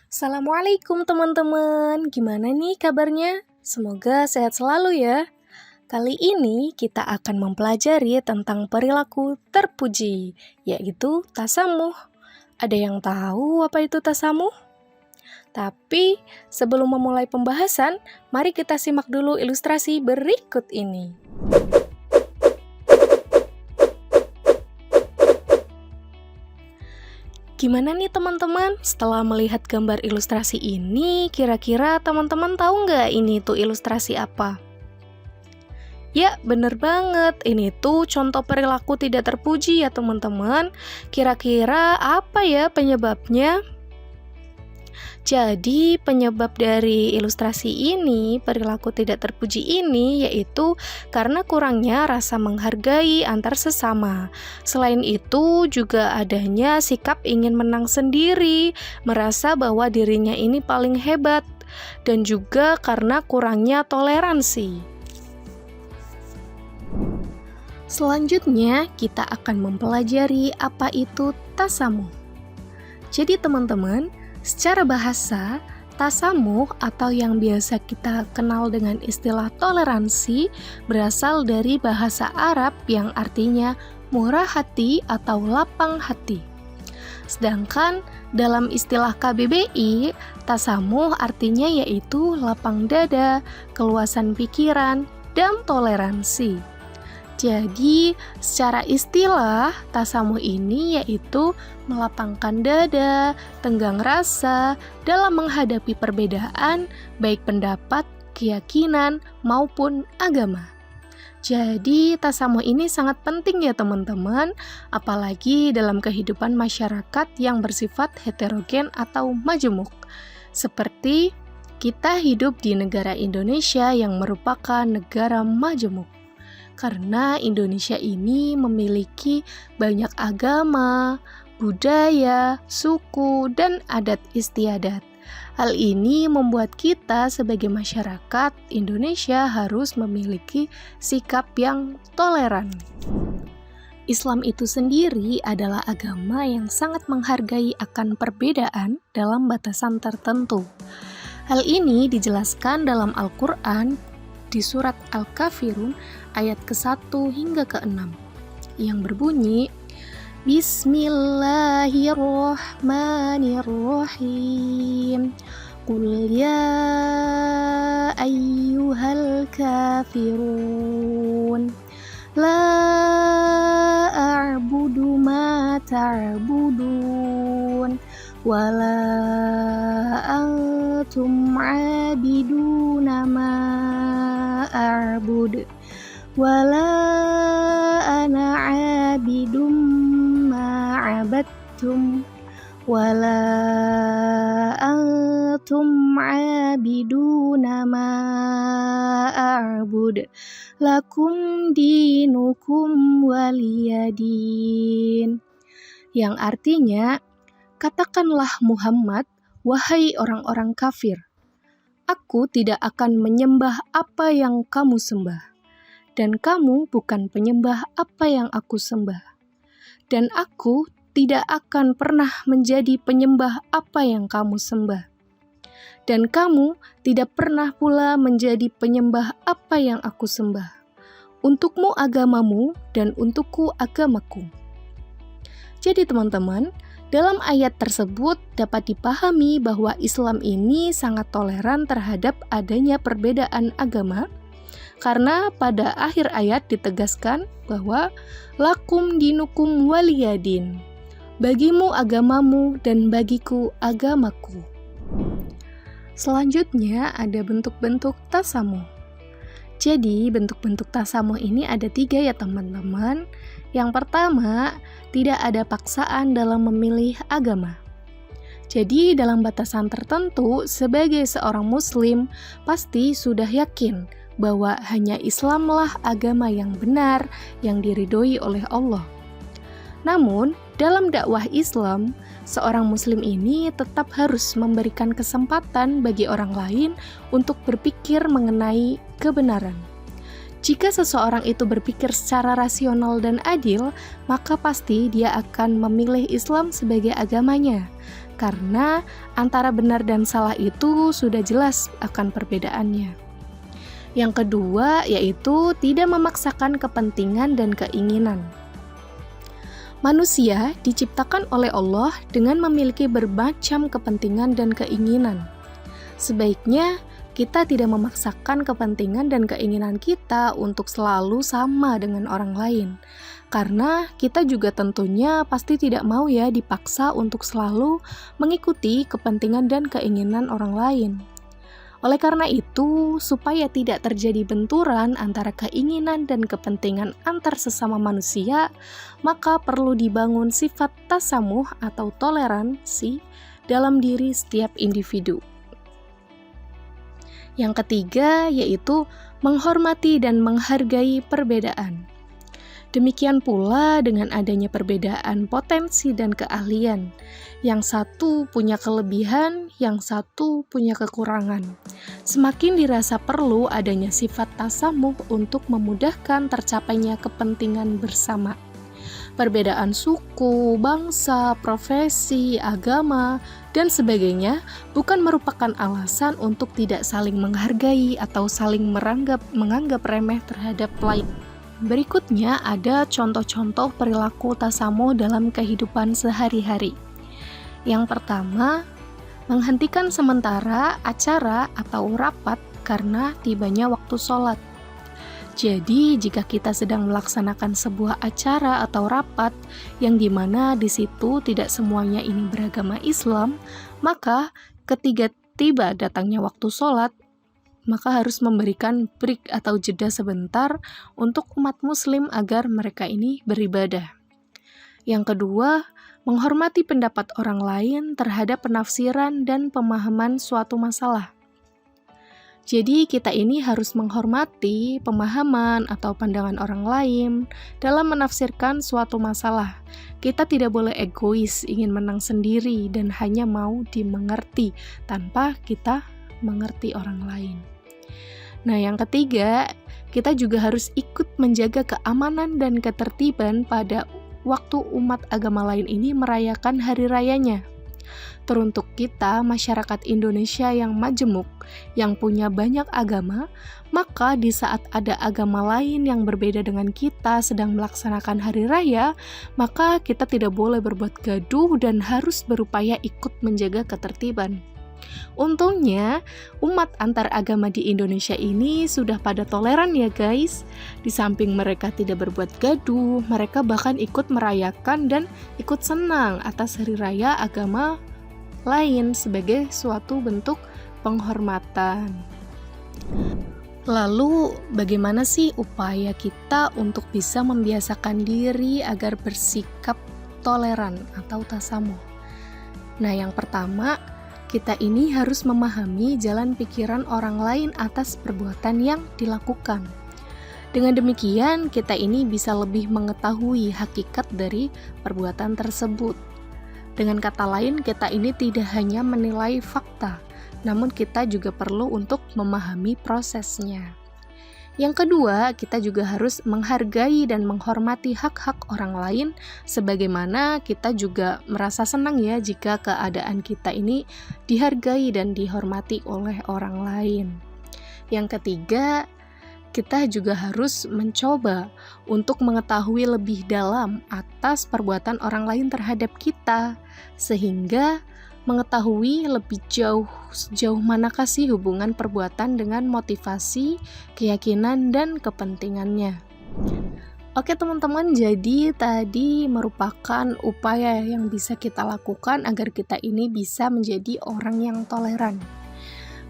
Assalamualaikum teman-teman, gimana nih kabarnya? Semoga sehat selalu ya. Kali ini kita akan mempelajari tentang perilaku terpuji, yaitu tasamuh. Ada yang tahu apa itu tasamuh? Tapi sebelum memulai pembahasan, mari kita simak dulu ilustrasi berikut ini. Gimana nih teman-teman? Setelah melihat gambar ilustrasi ini, kira-kira teman-teman tahu nggak ini tuh ilustrasi apa? Ya, bener banget. Ini tuh contoh perilaku tidak terpuji ya teman-teman. Kira-kira apa ya penyebabnya? Jadi, penyebab dari ilustrasi ini, perilaku tidak terpuji ini, yaitu karena kurangnya rasa menghargai antar sesama. Selain itu, juga adanya sikap ingin menang sendiri, merasa bahwa dirinya ini paling hebat, dan juga karena kurangnya toleransi. Selanjutnya, kita akan mempelajari apa itu tasamuh. Jadi teman-teman, secara bahasa, tasamuh atau yang biasa kita kenal dengan istilah toleransi berasal dari bahasa Arab yang artinya murah hati atau lapang hati. Sedangkan dalam istilah KBBI, tasamuh artinya yaitu lapang dada, keluasan pikiran, dan toleransi. Jadi, secara istilah, tasamuh ini yaitu melapangkan dada, tenggang rasa dalam menghadapi perbedaan, baik pendapat, keyakinan, maupun agama. Jadi, tasamuh ini sangat penting ya teman-teman, apalagi dalam kehidupan masyarakat yang bersifat heterogen atau majemuk. Seperti kita hidup di negara Indonesia yang merupakan negara majemuk. Karena Indonesia ini memiliki banyak agama, budaya, suku, dan adat istiadat. Hal ini membuat kita sebagai masyarakat Indonesia harus memiliki sikap yang toleran. Islam itu sendiri adalah agama yang sangat menghargai akan perbedaan dalam batasan tertentu. Hal ini dijelaskan dalam Al-Quran di surat Al-Kafirun ayat ke-1 hingga ke-6 yang berbunyi Bismillahirrahmanirrahim Qul ya ayyuhal kafirun La a'budu ma ta'budun Wala antum 'abiduna ma a'bud wala ana 'abidum ma 'abadtum wala antum 'abiduna ma a'bud lakum dinukum waliyadin, yang artinya, katakanlah Muhammad, wahai orang-orang kafir, aku tidak akan menyembah apa yang kamu sembah, dan kamu bukan penyembah apa yang aku sembah. Dan aku tidak akan pernah menjadi penyembah apa yang kamu sembah. Dan kamu tidak pernah pula menjadi penyembah apa yang aku sembah. Untukmu agamamu, dan untukku agamaku. Jadi teman-teman, dalam ayat tersebut dapat dipahami bahwa Islam ini sangat toleran terhadap adanya perbedaan agama, karena pada akhir ayat ditegaskan bahwa lakum dinukum waliyadin, bagimu agamamu dan bagiku agamaku. Selanjutnya ada bentuk-bentuk tasamuh. Jadi bentuk-bentuk tasamuh ini ada 3 ya teman-teman. Yang pertama, tidak ada paksaan dalam memilih agama. Jadi dalam batasan tertentu, sebagai seorang muslim, pasti sudah yakin bahwa hanya Islamlah agama yang benar, yang diridhoi oleh Allah. Namun, dalam dakwah Islam, seorang muslim ini tetap harus memberikan kesempatan bagi orang lain untuk berpikir mengenai kebenaran. Jika seseorang itu berpikir secara rasional dan adil, maka pasti dia akan memilih Islam sebagai agamanya. karena antara benar dan salah itu sudah jelas akan perbedaannya. Yang kedua yaitu tidak memaksakan kepentingan dan keinginan. Manusia diciptakan oleh Allah dengan memiliki bermacam kepentingan dan keinginan. Sebaiknya kita tidak memaksakan kepentingan dan keinginan kita untuk selalu sama dengan orang lain. Karena kita juga tentunya pasti tidak mau ya dipaksa untuk selalu mengikuti kepentingan dan keinginan orang lain. Oleh karena itu, supaya tidak terjadi benturan antara keinginan dan kepentingan antar sesama manusia, maka perlu dibangun sifat tasamuh atau toleransi dalam diri setiap individu. Yang ketiga yaitu menghormati dan menghargai perbedaan. Demikian pula dengan adanya perbedaan potensi dan keahlian. Yang satu punya kelebihan, yang satu punya kekurangan. Semakin dirasa perlu adanya sifat tasamuh untuk memudahkan tercapainya kepentingan bersama. Perbedaan suku, bangsa, profesi, agama, dan sebagainya bukan merupakan alasan untuk tidak saling menghargai atau saling menganggap remeh terhadap lain. Berikutnya ada contoh-contoh perilaku tasamuh dalam kehidupan sehari-hari. Yang pertama, menghentikan sementara acara atau rapat karena tibanya waktu sholat. Jadi, jika kita sedang melaksanakan sebuah acara atau rapat yang dimana di situ tidak semuanya ini beragama Islam, maka ketika tiba datangnya waktu sholat, maka harus memberikan break atau jeda sebentar untuk umat muslim agar mereka ini beribadah. Yang kedua, menghormati pendapat orang lain terhadap penafsiran dan pemahaman suatu masalah. Jadi kita ini harus menghormati pemahaman atau pandangan orang lain dalam menafsirkan suatu masalah. Kita tidak boleh egois, ingin menang sendiri dan hanya mau dimengerti tanpa kita mengerti orang lain. Nah, yang ketiga, kita juga harus ikut menjaga keamanan dan ketertiban pada waktu umat agama lain ini merayakan hari rayanya. Teruntuk kita, masyarakat Indonesia yang majemuk, yang punya banyak agama, maka di saat ada agama lain yang berbeda dengan kita sedang melaksanakan hari raya, maka kita tidak boleh berbuat gaduh dan harus berupaya ikut menjaga ketertiban. Untungnya, umat antar agama di Indonesia ini sudah pada toleran ya guys. Di samping mereka tidak berbuat gaduh, mereka bahkan ikut merayakan dan ikut senang atas hari raya agama lain sebagai suatu bentuk penghormatan. Lalu, bagaimana sih upaya kita untuk bisa membiasakan diri agar bersikap toleran atau tasamuh? Nah, yang pertama, kita ini harus memahami jalan pikiran orang lain atas perbuatan yang dilakukan. Dengan demikian, kita ini bisa lebih mengetahui hakikat dari perbuatan tersebut. Dengan kata lain, kita ini tidak hanya menilai fakta, namun kita juga perlu untuk memahami prosesnya. Yang kedua, kita juga harus menghargai dan menghormati hak-hak orang lain, sebagaimana kita juga merasa senang ya jika keadaan kita ini dihargai dan dihormati oleh orang lain. Yang ketiga, kita juga harus mencoba untuk mengetahui lebih dalam atas perbuatan orang lain terhadap kita, sehingga mengetahui lebih sejauh manakah sih hubungan perbuatan dengan motivasi, keyakinan, dan kepentingannya. Oke teman-teman, jadi tadi merupakan upaya yang bisa kita lakukan agar kita ini bisa menjadi orang yang toleran.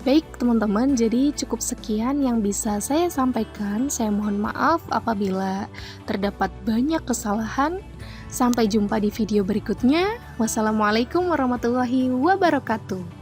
Baik teman-teman, jadi cukup sekian yang bisa saya sampaikan. Saya mohon maaf apabila terdapat banyak kesalahan. Sampai jumpa di video berikutnya. Wassalamualaikum warahmatullahi wabarakatuh.